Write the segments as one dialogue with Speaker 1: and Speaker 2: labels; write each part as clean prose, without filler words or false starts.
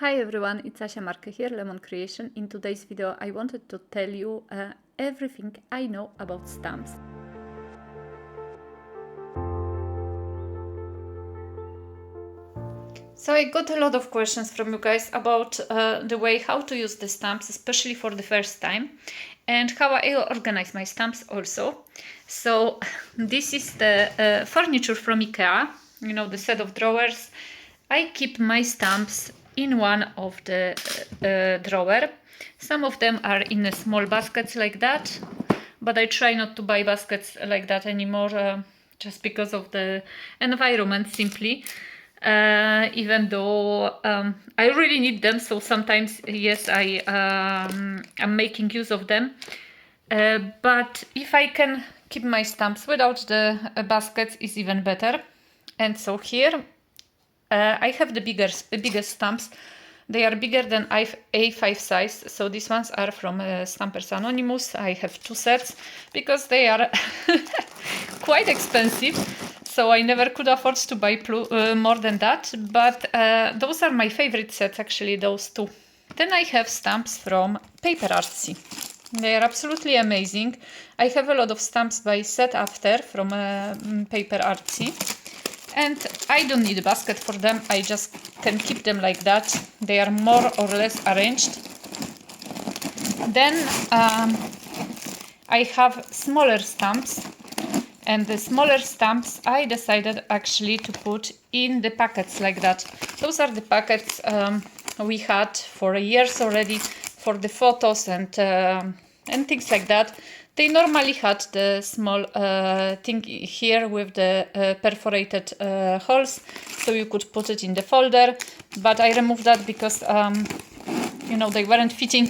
Speaker 1: Hi everyone, it's Asia Marquet here, Lemon Creation. In today's video I wanted to tell you everything I know about stamps. So I got a lot of questions from you guys about the way how to use the stamps, especially for the first time, and how I organize my stamps also. So this is the furniture from IKEA, you know, the set of drawers. I keep my stamps in one of the drawer. Some of them are in a small baskets like that, but I try not to buy baskets like that anymore, just because of the environment simply. Even though I really need them, so sometimes yes, I'm making use of them. But if I can keep my stamps without the baskets, is even better. And so here I have the biggest stamps. They are bigger than A5 size, so these ones are from Stampers Anonymous. I have two sets because they are quite expensive, so I never could afford to buy more than that, but those are my favorite sets actually, those two. Then I have stamps from PaperArtsy. They are absolutely amazing. I have a lot of stamps by Set After from PaperArtsy. And I don't need a basket for them, I just can keep them like that. They are more or less arranged. Then I have smaller stamps, and the smaller stamps I decided actually to put in the packets like that. Those are the packets we had for years already for the photos and things like that. They normally had the small thing here with the perforated holes, so you could put it in the folder, but I removed that because you know, they weren't fitting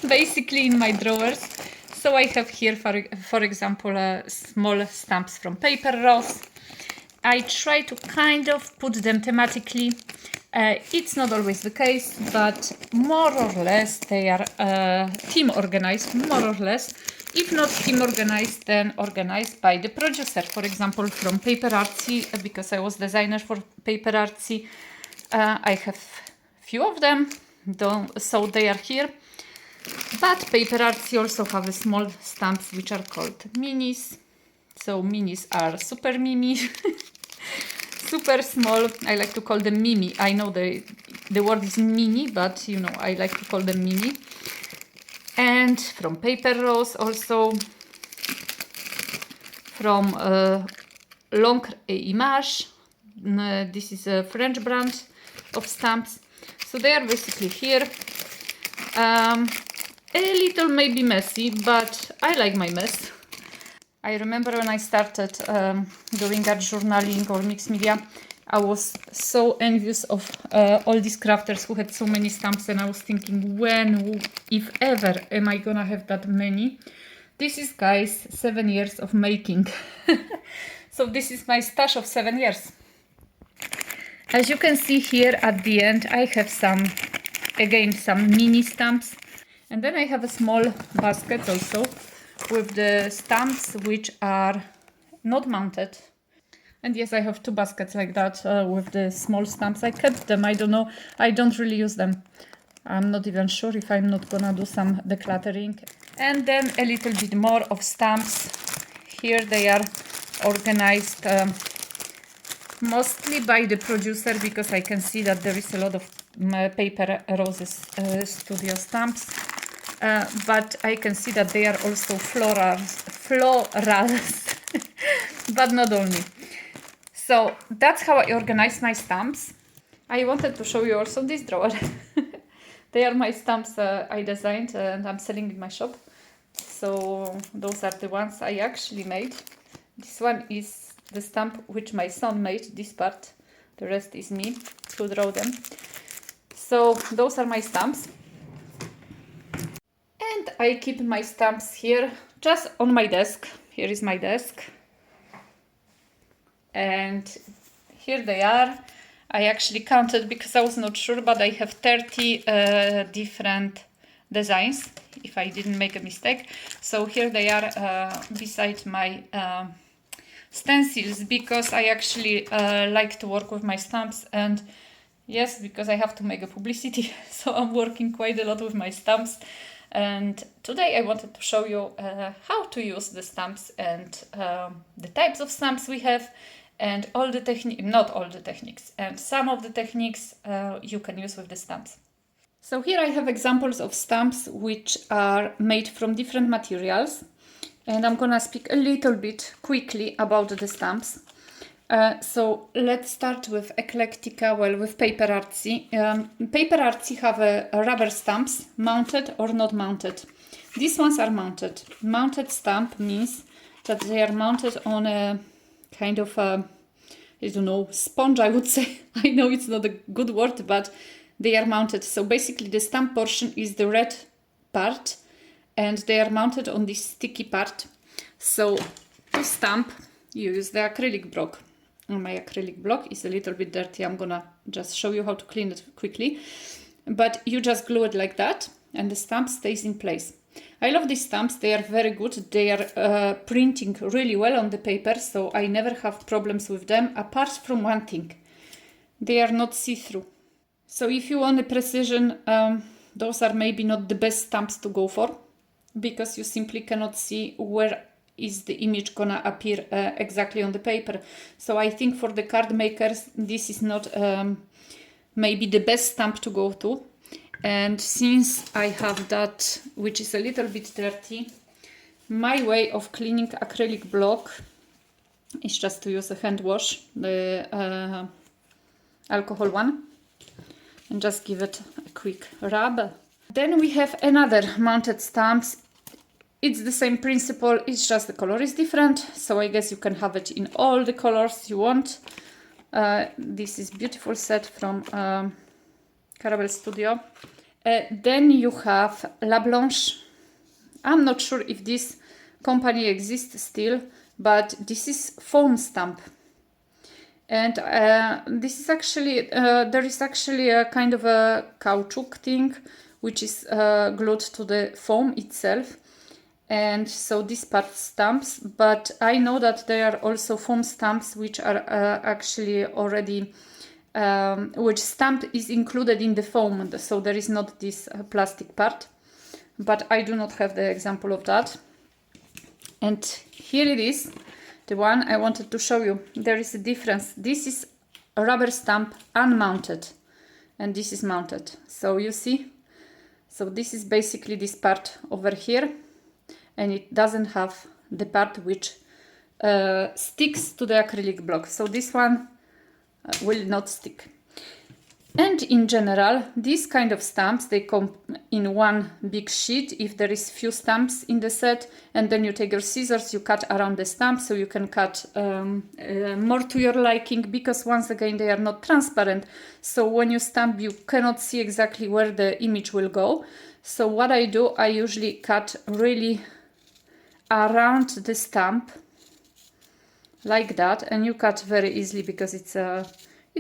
Speaker 1: basically in my drawers. So I have here, for example, small stamps from Paper Rose. I try to kind of put them thematically. It's not always the case, but more or less they are theme organized, more or less. If not theme organized, then organized by the producer. For example, from PaperArtsy, because I was designer for PaperArtsy, I have few of them, so they are here. But PaperArtsy also have a small stamps which are called minis. So minis are super mimi. Super small. I like to call them mimi. I know the word is mini, but you know, I like to call them mimi. And from Paper Rose also. From L'Encre et Image. This is a French brand of stamps. So they are basically here. A little maybe messy, but I like my mess. I remember when I started doing art journaling or mixed media, I was so envious of all these crafters who had so many stamps, and I was thinking, when, if ever, am I gonna have that many? This is, guys, 7 years of making. So this is my stash of 7 years. As you can see here at the end, I have some mini stamps. And then I have a small basket also with the stamps which are not mounted. And yes, I have two baskets like that with the small stamps. I kept them, I don't know, I don't really use them. I'm not even sure if I'm not gonna do some decluttering. And then a little bit more of stamps. Here they are organized mostly by the producer, because I can see that there is a lot of Paper Roses studio stamps. But I can see that they are also florals, but not only. So that's how I organize my stamps. I wanted to show you also this drawer. They are my stamps I designed and I'm selling in my shop. So those are the ones I actually made. This one is the stamp which my son made, this part. The rest is me who drew them. So those are my stamps. And I keep my stamps here, just on my desk. Here is my desk. And here they are. I actually counted because I was not sure, but I have 30 different designs, if I didn't make a mistake. So here they are beside my stencils, because I actually like to work with my stamps, and Yes, because I have to make a publicity, so I'm working quite a lot with my stamps. And today I wanted to show you how to use the stamps and the types of stamps we have, and all the techniques, not all the techniques, and some of the techniques you can use with the stamps. So here I have examples of stamps which are made from different materials, and I'm gonna speak a little bit quickly about the stamps. So let's start with Eclectica, well, with PaperArtsy. PaperArtsy have a rubber stamps, mounted or not mounted. These ones are mounted. Mounted stamp means that they are mounted on a kind of a, I don't know, sponge, I would say. I know it's not a good word, but they are mounted. So basically the stamp portion is the red part, and they are mounted on this sticky part. So to stamp, you use the acrylic block. My acrylic block is a little bit dirty. I'm gonna just show you how to clean it quickly. But you just glue it like that, and the stamp stays in place. I love these stamps. They are very good. They are printing really well on the paper, so I never have problems with them, apart from one thing. They are not see-through. So if you want a precision, those are maybe not the best stamps to go for, because you simply cannot see where is the image gonna appear exactly on the paper. So I think for the card makers, this is not maybe the best stamp to go to. And since I have that, which is a little bit dirty, my way of cleaning acrylic block is just to use a hand wash, the alcohol one, and just give it a quick rub. Then we have another mounted stamps. It's the same principle, it's just the color is different, so I guess you can have it in all the colors you want. This is beautiful set from Carabelle Studio. Then you have La Blanche. I'm not sure if this company exists still, but this is foam stamp. And this is actually, there is actually a kind of a caoutchouc thing which is glued to the foam itself. And so this part stamps, but I know that there are also foam stamps which are actually already, which stamp is included in the foam, so there is not this plastic part, but I do not have the example of that. And here it is, the one I wanted to show you. There is a difference. This is a rubber stamp unmounted, and this is mounted. So you see, so this is basically this part over here, and it doesn't have the part which sticks to the acrylic block. So this one will not stick. And in general, these kind of stamps, they come in one big sheet if there is few stamps in the set, and then you take your scissors, you cut around the stamp, so you can cut more to your liking, because once again they are not transparent, so when you stamp you cannot see exactly where the image will go. So what I do, I usually cut really around the stamp like that, and you cut very easily because it's a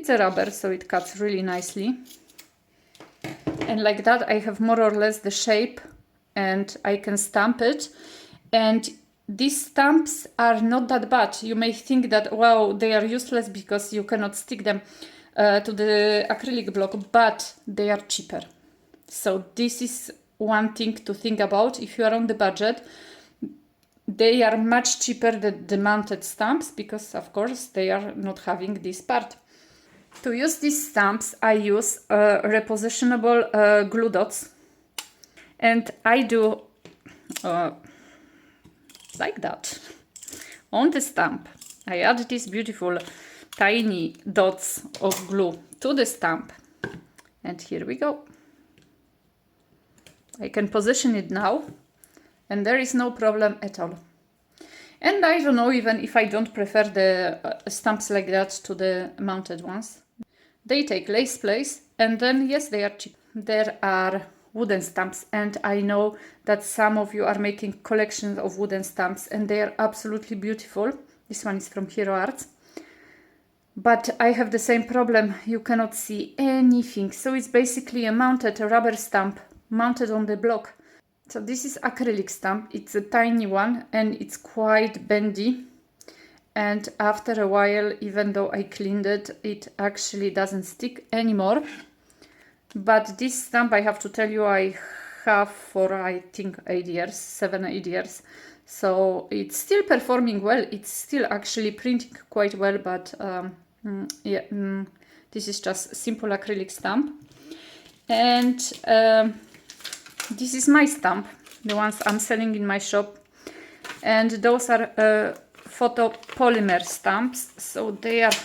Speaker 1: rubber, so it cuts really nicely. And like that I have more or less the shape, and I can stamp it. And these stamps are not that bad. You may think that, wow, they are useless because you cannot stick them to the acrylic block, but they are cheaper. So this is one thing to think about if you are on the budget. They are much cheaper than the mounted stamps, because of course they are not having this part. To use these stamps I use repositionable glue dots, and I do like that on the stamp. I add these beautiful tiny dots of glue to the stamp, and here we go. I can position it now, and there is no problem at all. And I don't know even if I don't prefer the stamps like that to the mounted ones. They take less place, and then yes, they are cheap. There are wooden stamps, and I know that some of you are making collections of wooden stamps, and they are absolutely beautiful. This one is from Hero Arts. But I have the same problem, you cannot see anything. So it's basically a mounted rubber stamp mounted on the block. So this is acrylic stamp, it's a tiny one and it's quite bendy. and after a while, even though I cleaned it, it actually doesn't stick anymore. But this stamp, I have to tell you, I have for I think 8 years, 7-8 years. So it's still performing well. It's still actually printing quite well, but this is just simple acrylic stamp. And this is my stamp, the ones I'm selling in my shop. And those are Photopolymer stamps, so they are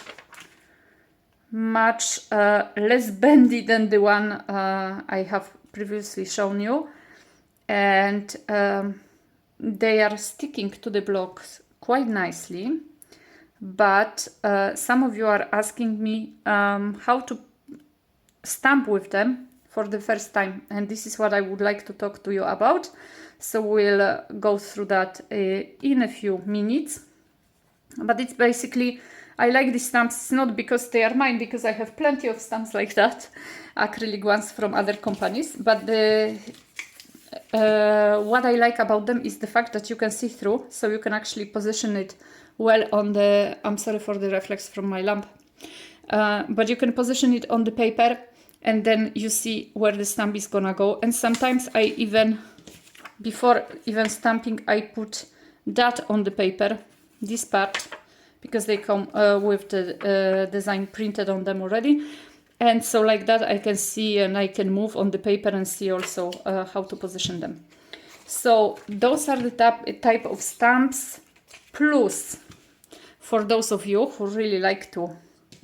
Speaker 1: much less bendy than the one I have previously shown you. And they are sticking to the blocks quite nicely. But some of you are asking me how to stamp with them for the first time, and this is what I would like to talk to you about. So we'll go through that in a few minutes. But it's basically, I like these stamps. It's not because they are mine, because I have plenty of stamps like that, acrylic ones from other companies. But what I like about them is the fact that you can see through, so you can actually position it well on the, I'm sorry for the reflex from my lamp, but you can position it on the paper, and then you see where the stamp is gonna go. And sometimes I even, before even stamping, I put that on the paper, this part, because they come with the design printed on them already. And so like that I can see, and I can move on the paper and see also how to position them. So those are the type of stamps. Plus, for those of you who really like to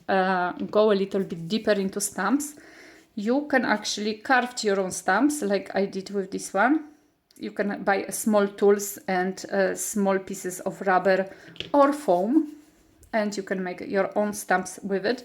Speaker 1: go a little bit deeper into stamps, you can actually carve your own stamps, like I did with this one. You can buy small tools and small pieces of rubber or foam, and you can make your own stamps with it.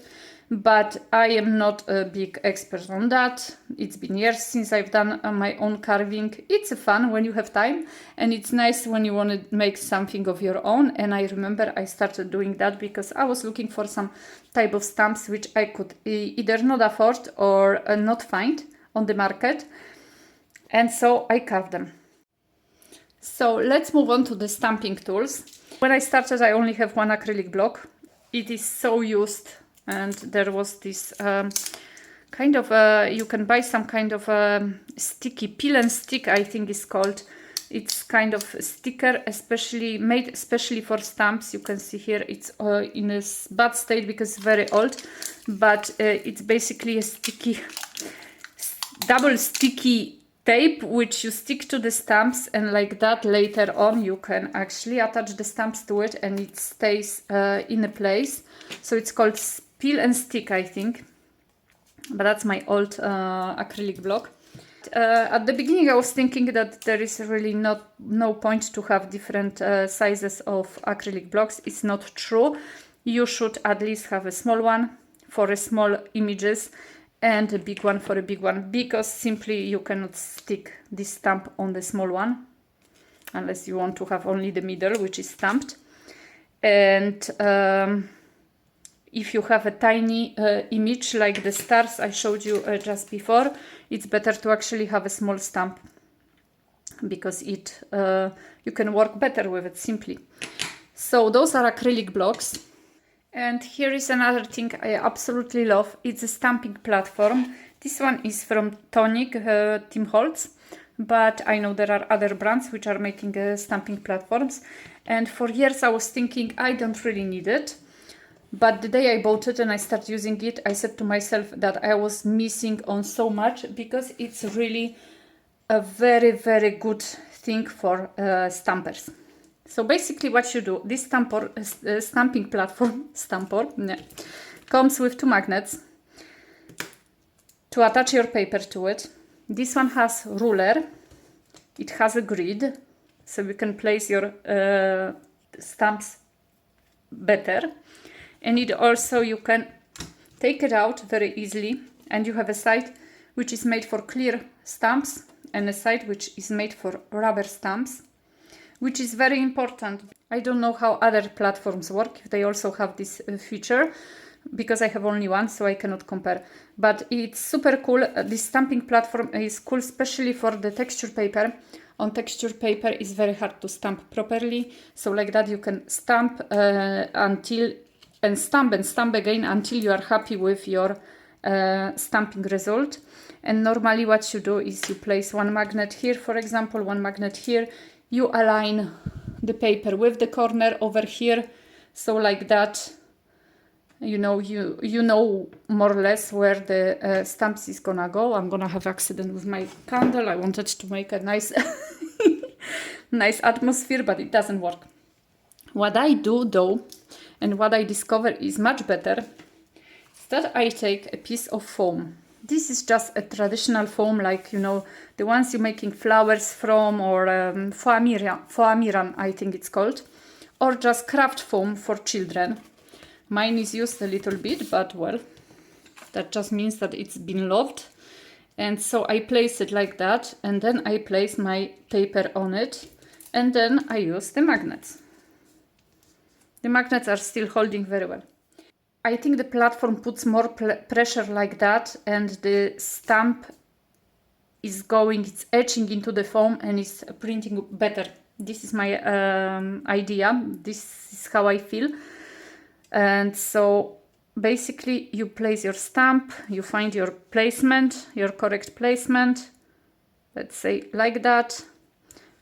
Speaker 1: But I am not a big expert on that. It's been years since I've done my own carving. It's fun when you have time, and it's nice when you want to make something of your own. And I remember I started doing that because I was looking for some type of stamps which I could either not afford or not find on the market. And so I carved them. So let's move on to the stamping tools. When I started, I only have one acrylic block. It is so used. And there was this kind of, you can buy some kind of sticky, peel and stick, I think it's called. It's kind of sticker, made especially for stamps. You can see here it's in a bad state because it's very old. But it's basically a sticky, double sticky tape which you stick to the stamps, and like that later on you can actually attach the stamps to it and it stays in a place. So it's called peel and stick, I think, but that's my old acrylic block. At the beginning I was thinking that there is really no point to have different sizes of acrylic blocks. It's not true. You should at least have a small one for a small images and a big one for a big one, because simply you cannot stick this stamp on the small one unless you want to have only the middle, which is stamped. And if you have a tiny image like the stars I showed you just before, it's better to actually have a small stamp, because you can work better with it simply. So those are acrylic blocks. And here is another thing I absolutely love. It's a stamping platform. This one is from Tonic, Tim Holtz, but I know there are other brands which are making stamping platforms. And for years I was thinking I don't really need it. But the day I bought it and I started using it, I said to myself that I was missing on so much, because it's really a very, very good thing for stampers. So basically what you do, this stamping platform, comes with 2 magnets to attach your paper to it. This one has ruler, it has a grid, so you can place your stamps better. And it also, you can take it out very easily, and you have a side which is made for clear stamps and a side which is made for rubber stamps, which is very important. I don't know how other platforms work, if they also have this feature, because I have only one, so I cannot compare. But it's super cool. This stamping platform is cool, especially for the texture paper. on texture paper is very hard to stamp properly. So like that you can stamp stamp again until you are happy with your stamping result. And normally what you do is you place one magnet here, for example, one magnet here. You align the paper with the corner over here. So like that, you know more or less where the stamps is gonna go. I'm gonna have accident with my candle. I wanted to make a nice nice atmosphere, but it doesn't work. What I do though, and what I discover is much better, is that I take a piece of foam. This is just a traditional foam, like, you know, the ones you're making flowers from, or foamiran, I think it's called, or just craft foam for children. Mine is used a little bit, but well, that just means that it's been loved. And so I place it like that, and then I place my paper on it, and then I use the magnets. The magnets are still holding very well. I think the platform puts more pressure like that, and the stamp is going, it's etching into the foam and it's printing better. This is my idea. This is how I feel. And so basically you place your stamp, you find your placement, your correct placement, let's say like that.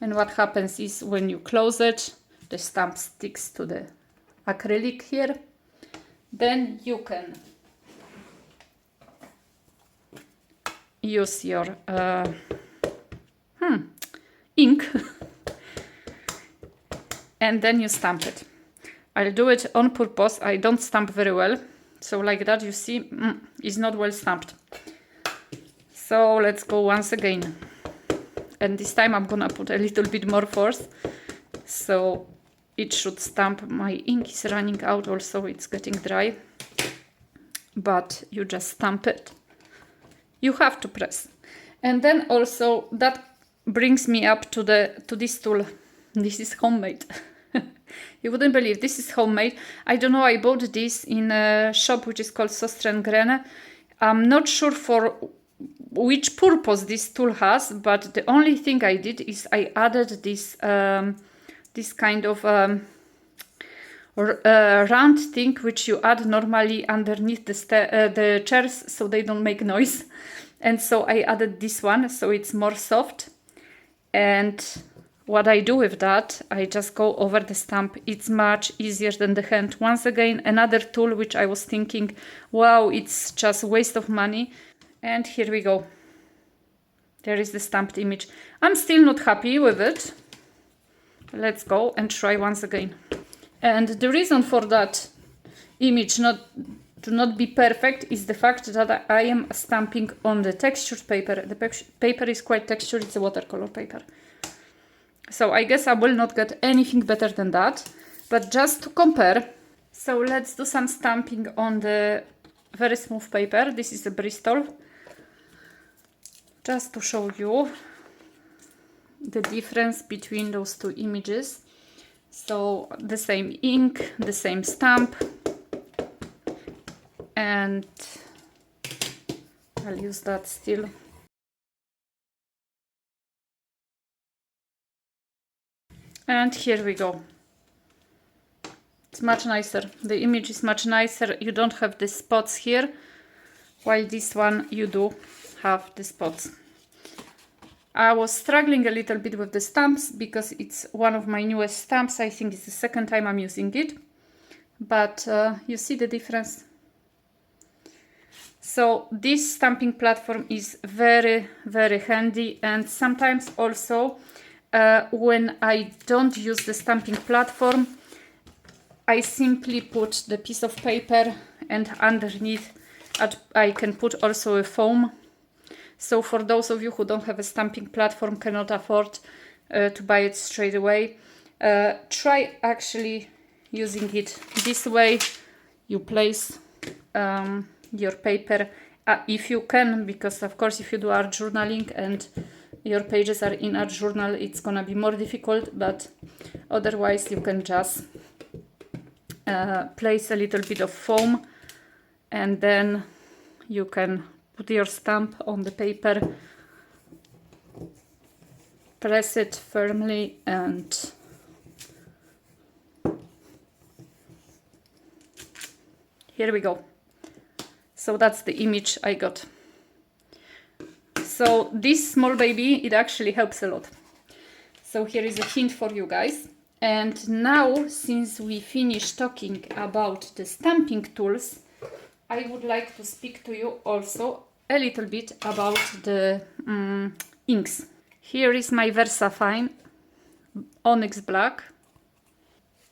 Speaker 1: And what happens is when you close it, the stamp sticks to the acrylic here. Then you can use your ink and then you stamp it. I'll do it on purpose. I don't stamp very well. So like that, you see, it's not well stamped. So let's go once again. And this time I'm gonna put a little bit more force. So it should stamp. My ink is running out also, it's getting dry. But you just stamp it. You have to press. And then also that brings me up to this tool. This is homemade. You wouldn't believe this is homemade. I don't know, I bought this in a shop which is called Grene. I'm not sure for which purpose this tool has, but the only thing I did is I added this this kind of round thing which you add normally underneath the chairs so they don't make noise. And so I added this one so it's more soft. And what I do with that, I just go over the stamp. It's much easier than the hand. Once again, another tool which I was thinking, wow, it's just a waste of money. And here we go. There is the stamped image. I'm still not happy with it. Let's go and try once again. And the reason for that image to not be perfect is the fact that I am stamping on the textured paper. The paper is quite textured, it's a watercolor paper. So I guess I will not get anything better than that. But just to compare, so let's do some stamping on the very smooth paper. This is a Bristol. Just to show you the difference between those two images. So the same ink, the same stamp, and I'll use that still. And here we go. It's much nicer. The image is much nicer. You don't have the spots here, while this one you do have the spots. I was struggling a little bit with the stamps because it's one of my newest stamps. I think it's the second time I'm using it. But you see the difference? So this stamping platform is very, very handy. And sometimes also when I don't use the stamping platform, I simply put the piece of paper and underneath I can put also a foam. So for those of you who don't have a stamping platform, cannot afford to buy it straight away, try actually using it this way. You place your paper, if you can, because of course if you do art journaling and your pages are in art journal, it's gonna be more difficult, but otherwise you can just place a little bit of foam and then you can put your stamp on the paper press it firmly and here we go. So that's the image I got. So this small baby, it actually helps a lot. So here is a hint for you guys. And now, since we finished talking about the stamping tools, I would like to speak to you also a little bit about the inks. Here is my VersaFine Onyx Black.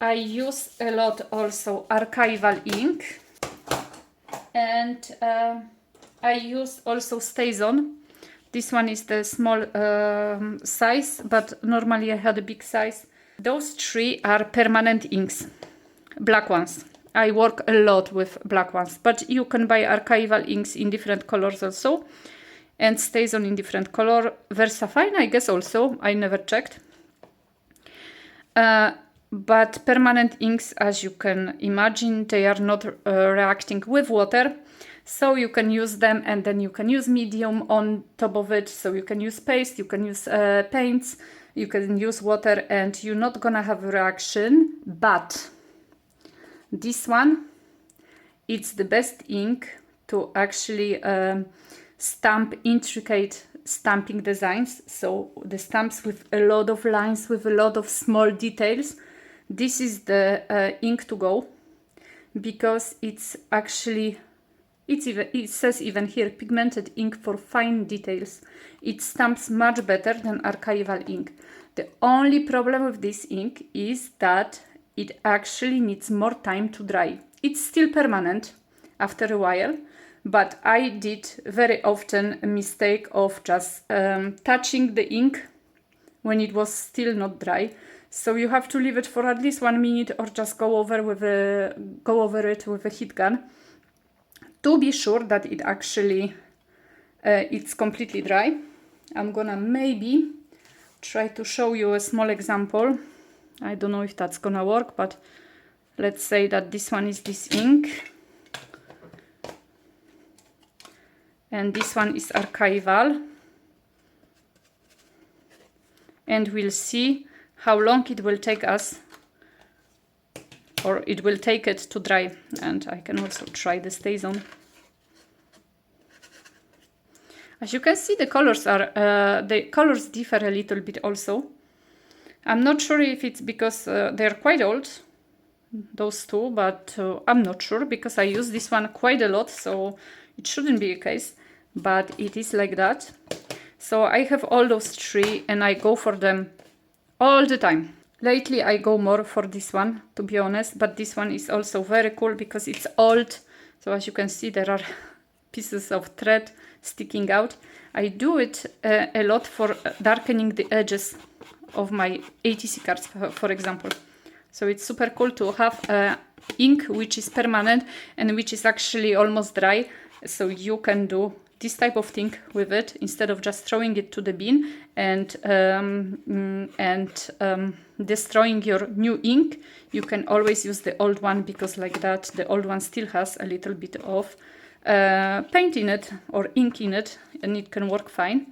Speaker 1: I use a lot also Archival ink. And I use also Stazon. This one is the small size, but normally I had a big size. Those three are permanent inks, black ones. I work a lot with black ones, but you can buy Archival inks in different colors also, and Stazon in different color. VersaFine, I guess also, I never checked. But permanent inks, as you can imagine, they are not reacting with water. So you can use them, and then you can use medium on top of it. So you can use paste, you can use paints, you can use water, and you're not gonna have a reaction. But this one, it's the best ink to actually stamp intricate stamping designs. So the stamps with a lot of lines, with a lot of small details. This is the ink to go, because it's actually, it says even here, pigmented ink for fine details. It stamps much better than Archival ink. The only problem with this ink is that it actually needs more time to dry. It's still permanent after a while, but I did very often a mistake of just touching the ink when it was still not dry. So you have to leave it for at least 1 minute, or just go over it with a heat gun to be sure that it actually it's completely dry. I'm gonna maybe try to show you a small example. I don't know if that's gonna work, but let's say that this one is this ink, and this one is Archival, and we'll see how long it will take us, or it will take it to dry. And I can also try the Stazon. As you can see, the colors differ a little bit also. I'm not sure if it's because they're quite old, those two, but I'm not sure, because I use this one quite a lot, so it shouldn't be a case, but it is like that. So I have all those three, and I go for them all the time. Lately I go more for this one, to be honest, but this one is also very cool because it's old. So as you can see, there are pieces of thread sticking out. I do it a lot for darkening the edges of my ATC cards, for example. So it's super cool to have ink which is permanent and which is actually almost dry. So you can do this type of thing with it instead of just throwing it to the bin and destroying your new ink. You can always use the old one, because like that the old one still has a little bit of paint in it or ink in it, and it can work fine.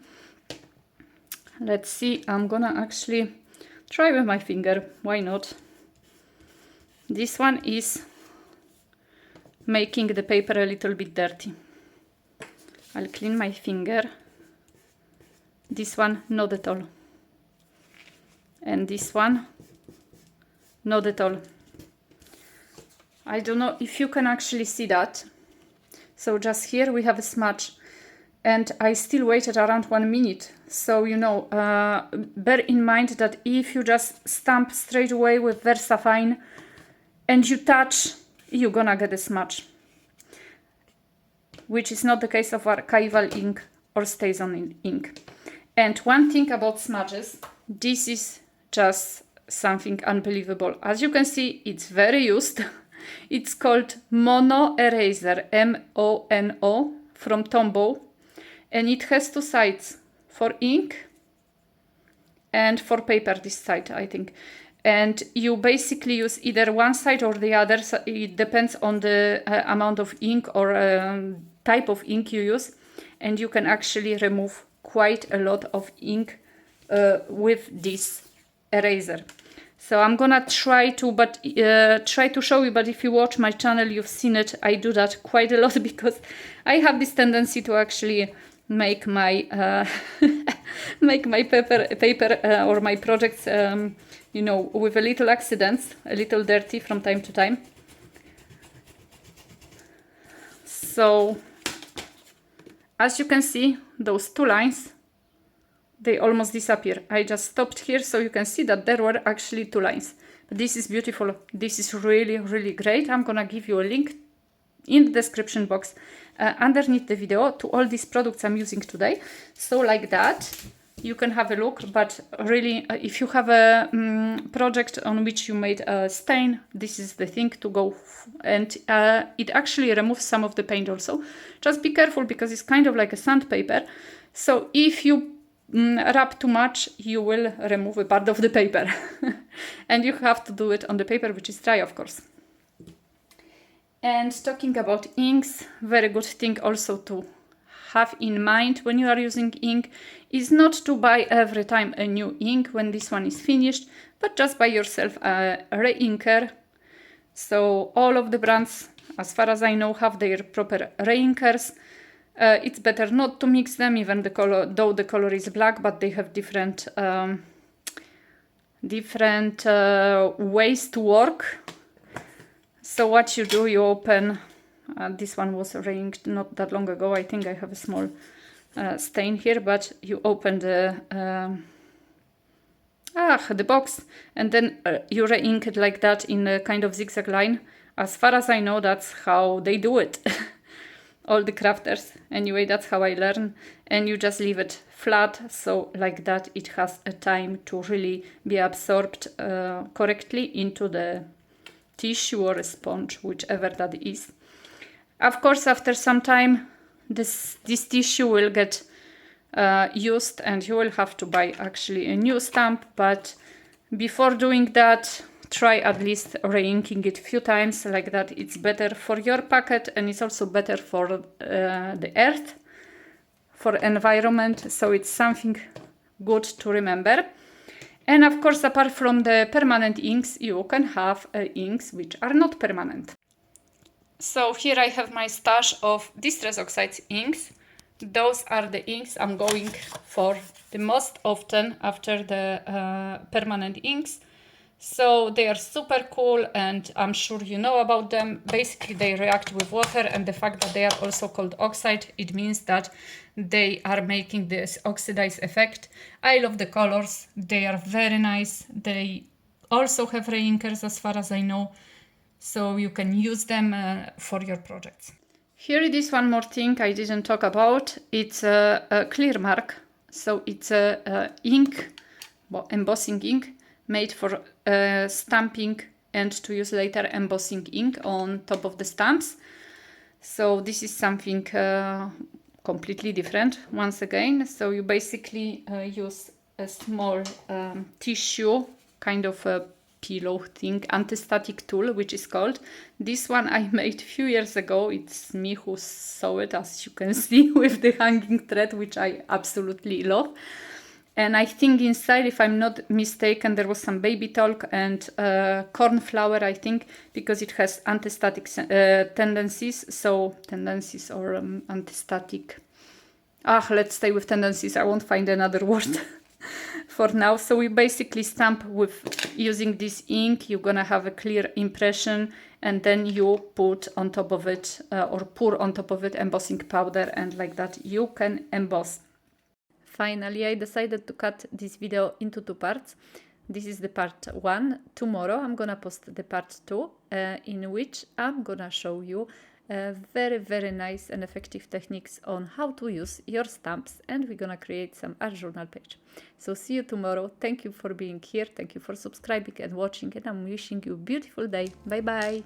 Speaker 1: Let's see, I'm gonna actually try with my finger, why not? This one is making the paper a little bit dirty. I'll clean my finger. This one, not at all. And this one, not at all. I don't know if you can actually see that. So just here we have a smudge, and I still waited around 1 minute. So, you know, bear in mind that if you just stamp straight away with VersaFine and you touch, you're gonna get a smudge, which is not the case of Archival ink or Stazon ink. And one thing about smudges, this is just something unbelievable. As you can see, it's very used. It's called Mono Eraser, M-O-N-O, from Tombow. And it has two sides, for ink and for paper, this side, I think. And you basically use either one side or the other. So it depends on the amount of ink or type of ink you use. And you can actually remove quite a lot of ink with this eraser. So I'm gonna try to show you, but if you watch my channel, you've seen it. I do that quite a lot because I have this tendency to actually make my make my paper or my projects, you know, with a little accidents, a little dirty from time to time. So as you can see, those two lines, they almost disappear. I just stopped here so you can see that there were actually two lines. But this is beautiful. This is really, really great. I'm gonna give you a link in the description box underneath the video to all these products I'm using today. So like that, you can have a look. But really, if you have a project on which you made a stain, this is the thing to go. And it actually removes some of the paint also. Just be careful because it's kind of like a sandpaper. So if you rub too much, you will remove a part of the paper. And you have to do it on the paper which is dry, of course. And talking about inks, very good thing also to have in mind when you are using ink is not to buy every time a new ink when this one is finished, but just buy yourself a re-inker. So all of the brands, as far as I know, have their proper re-inkers. It's better not to mix them, even the color, though the color is black, but they have different ways to work. So what you do, you open, this one was re-inked not that long ago. I think I have a small stain here, but you open the box and then you re-ink it like that in a kind of zigzag line. As far as I know, that's how they do it. All the crafters. Anyway, that's how I learn. And you just leave it flat, so like that it has a time to really be absorbed correctly into the tissue or a sponge, whichever that is. Of course, after some time, this tissue will get used and you will have to buy actually a new stamp. But before doing that, try at least re-inking it a few times, like that. It's better for your packet and it's also better for the earth, for environment. So it's something good to remember. And of course, apart from the permanent inks, you can have inks which are not permanent. So here I have my stash of Distress Oxides inks. Those are the inks I'm going for the most often after the permanent inks. So they are super cool and I'm sure you know about them. Basically they react with water, and the fact that they are also called oxide, it means that they are making this oxidized effect. I love the colors, they are very nice. They also have re-inkers as far as I know, so you can use them for your projects. Here it is one more thing I didn't talk about. It's a clear mark. So it's a ink, embossing ink, made for stamping and to use later embossing ink on top of the stamps. So this is something completely different once again. So you basically use a small tissue, kind of a pillow thing, anti-static tool, which is called. This one I made a few years ago. It's me who saw it, as you can see, with the hanging thread, which I absolutely love. And I think inside, if I'm not mistaken, there was some baby talc and corn flour, I think, because it has anti-static tendencies. So tendencies or anti-static. Let's stay with tendencies. I won't find another word for now. So we basically stamp with using this ink. You're gonna have a clear impression, and then you put on top of it or pour on top of it embossing powder, and like that you can emboss. Finally, I decided to cut this video into two parts. This is the part 1. Tomorrow I'm gonna post the part 2 in which I'm gonna show you very, very nice and effective techniques on how to use your stamps, and we're gonna create some art journal page. So see you tomorrow. Thank you for being here. Thank you for subscribing and watching, and I'm wishing you a beautiful day. Bye bye.